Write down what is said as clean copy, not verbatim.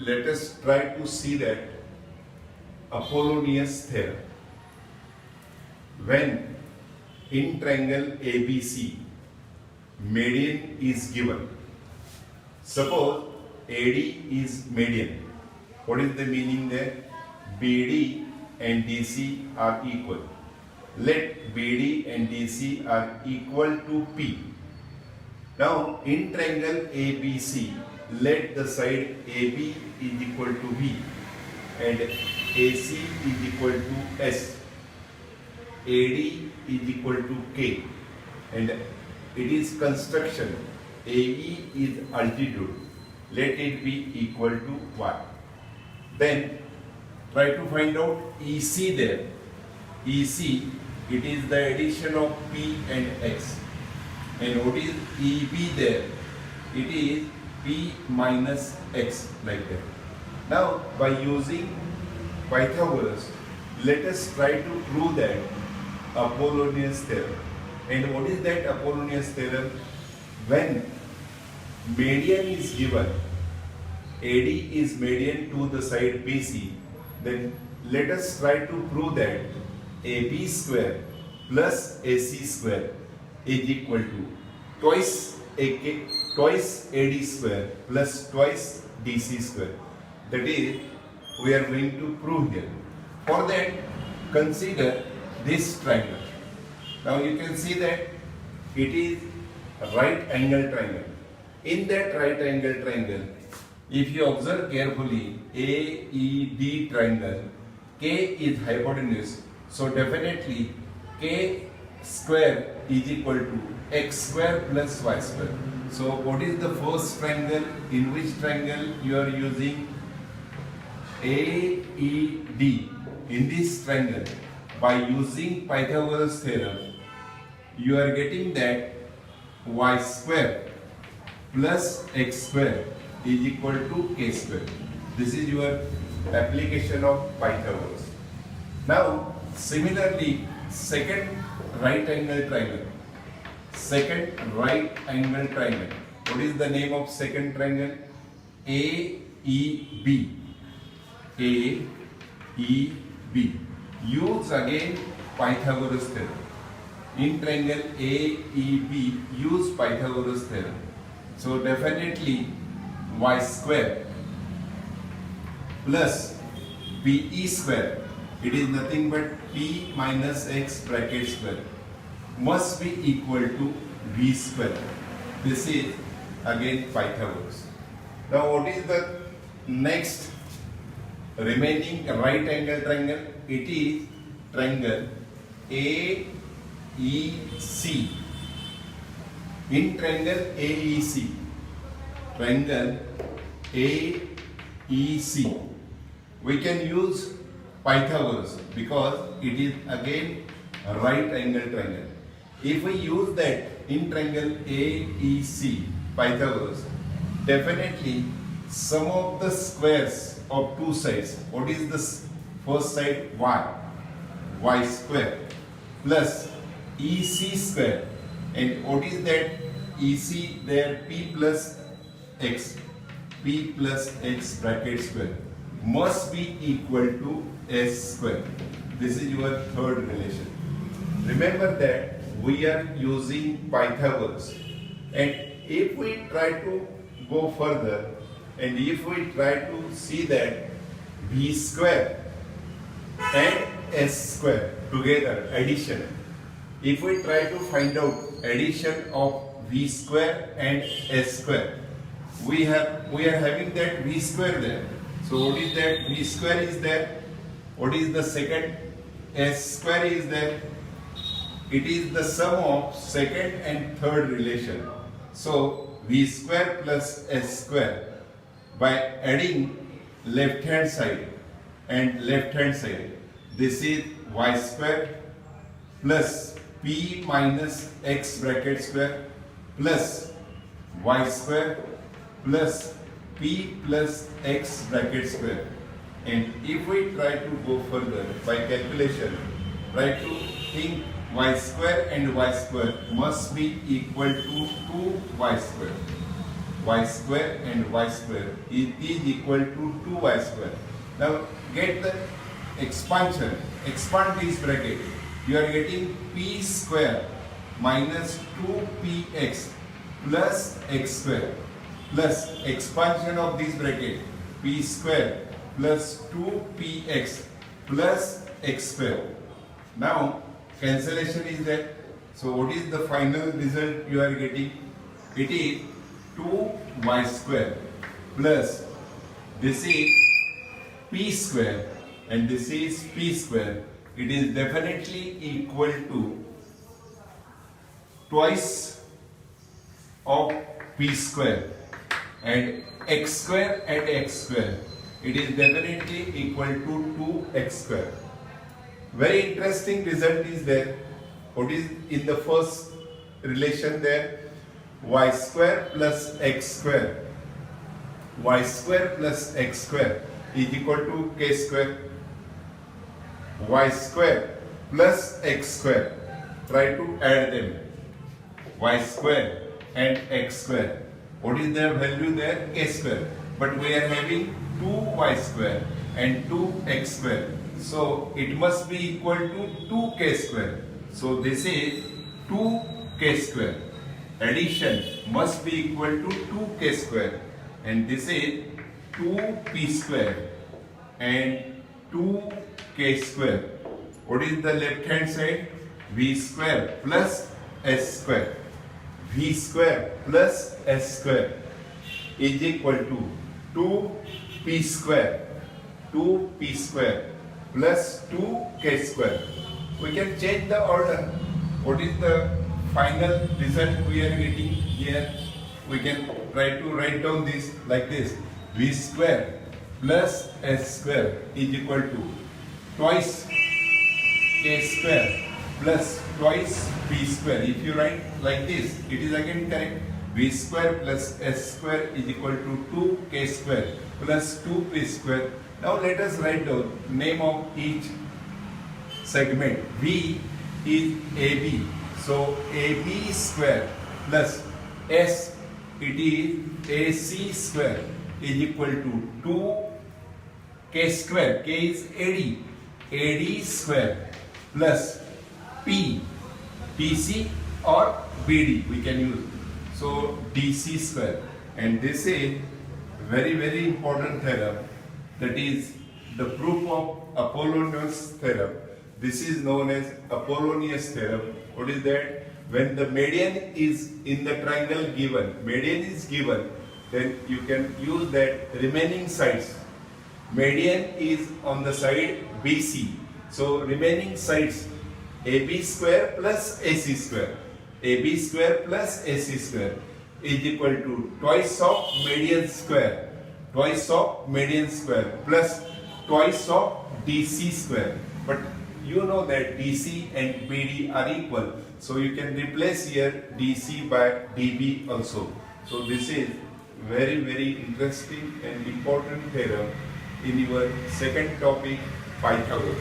Let us try to see that Apollonius theorem. When in triangle ABC median is given, suppose AD is median. What is the meaning there? BD and DC are equal. Let BD and DC are equal to P. Now in triangle ABC, let the side AB is equal to B and AC is equal to S. AD is equal to K and it is construction. AE is altitude. Let it be equal to Y. Then try to find out EC there. EC, it is the addition of P and X. And what is EB there? It is P minus X, like that. Now by using Pythagoras, let us try to prove that Apollonius theorem. And what is that Apollonius theorem? When median is given, AD is median to the side BC, then let us try to prove that AB square plus AC square is equal to twice AD square plus twice DC square. That is, we are going to prove here. For that, consider this triangle. Now you can see that it is a right angle triangle. In that right angle triangle, if you observe carefully, AED triangle, K is hypotenuse, so definitely K square is equal to X square plus Y square. So what is the first triangle? In which triangle you are using AED? In this triangle, by using Pythagoras theorem, you are getting that Y square plus X square is equal to K square. This is your application of Pythagoras. Now, similarly, second right angle triangle. Second right angle triangle. What is the name of second triangle? AEB. AEB. Use again Pythagoras theorem. In triangle AEB, use Pythagoras theorem. So definitely Y square plus BE square, it is nothing but P minus X bracket square, must be equal to V square. This is again Pythagoras. Now what is the next remaining right angle triangle? It is triangle AEC. In triangle AEC, we can use Pythagoras because it is again a right angle triangle. If we use that in triangle AEC, Pythagoras, definitely sum of the squares of two sides. What is the first side? Y square plus EC square. And what is that EC there? P plus X bracket square must be equal to S square. This is your third relation. Remember that we are using Pythagoras, and if we try to go further and if we try to see that V square and S square together, addition, if we try to find out addition of V square and S square, we are having that V square there. So what is that? V square is there. What is the second? S square is there. It is the sum of second and third relation. So V square plus S square, by adding left hand side and left hand side, this is Y square plus P minus X bracket square plus Y square plus P plus X bracket square. And if we try to go further by calculation, try to think Y square and Y square must be equal to 2Y square. y square and y square. It is equal to 2y square. Now get the expansion. Expand this bracket. You are getting p square minus 2px plus x square plus expansion of this bracket p square plus 2px plus x square. Now cancellation is there. So what is the final result you are getting? It is 2y square plus this is p square and this is p square. It is definitely equal to twice of p square and x square and x square. It is definitely equal to 2x square. Very interesting result is there. What is in the first relation there? Y square plus x square. Y square plus x square is equal to k square. Y square plus x square. Try to add them. Y square and x square. What is their value there? K square. But we are having 2y square and 2x square. So it must be equal to 2k square. So this is 2k square. Addition must be equal to 2k square. And this is 2p square and 2k square. What is the left hand side? V square plus s square. V square plus s square is equal to 2p square. 2p square plus 2k square. We can change the order. What is the final result we are getting here? We can try to write down this like this. V square plus s square is equal to twice k square plus twice p square. If you write like this, it is again correct. V square plus s square is equal to 2k square plus 2p square. Now let us write down name of each segment. V is AB. So AB square plus S, it is AC square is equal to 2k square. K is AD. AD square plus P, PC or BD we can use. So DC square. And this is very important theorem. That is the proof of Apollonius theorem. This is known as Apollonius theorem. What is that? When the median is in the triangle given, median is given, then you can use that remaining sides. Median is on the side BC. So remaining sides AB square plus AC square. AB square plus AC square is equal to twice of median square. Twice of median square plus twice of DC square. But you know that DC and BD are equal. So you can replace here DC by DB also. So this is very interesting and important theorem in your second topic, Pythagoras.